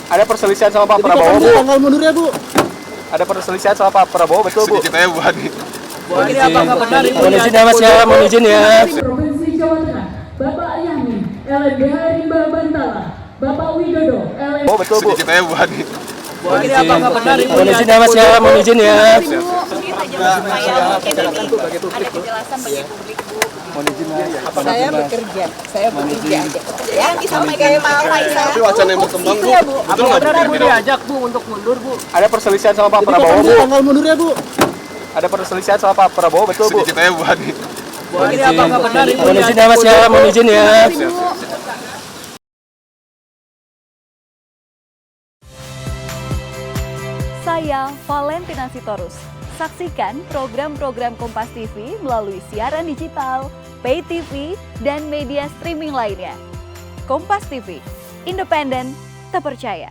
Ada perselisihan sama Pak Prabowo, Bu. Tanggal mundurnya, Bu. Ada perselisihan sama Pak Prabowo, betul, Bu? Sedikit aja, Bu Hadi. Ini apakah benar Ibu? Mohon izin ya, Mas ya. Mohon izin ya. Provinsi Jawa Tengah, Bapak Yamin, LMBH Rimba Bantala, Bapak Widodo, LMBH. Oh, betul, Bu. Sedikit aja, Bu Hadi. Ini apakah benar Ibu? Mohon izin ya, Mas ya. Mohon izin ya. Mungkin saja supaya mungkin ini ada kejelasan bagi publik, Bu. Saya bekerja aja. Ya, disampaikan Pak Faisal. Tapi wacana yang berkembang, Bu. Betul nggak, Bu? Benar Ibu diajak Bu untuk mundur Bu. Ada perselisihan sama Pak Prabowo, Bu. Tanggal mundurnya, Bu. Ada perselisihan sama Pak Prabowo, betul, Bu? Sedikit aja, Bu Hadi. Ini apakah benar Ibu? Mohon izin ya, Mas ya. Mohon izin ya. Saya Valentina Sitorus. Saksikan program-program Kompas TV melalui siaran digital, pay TV, dan media streaming lainnya. Kompas TV, independen, terpercaya.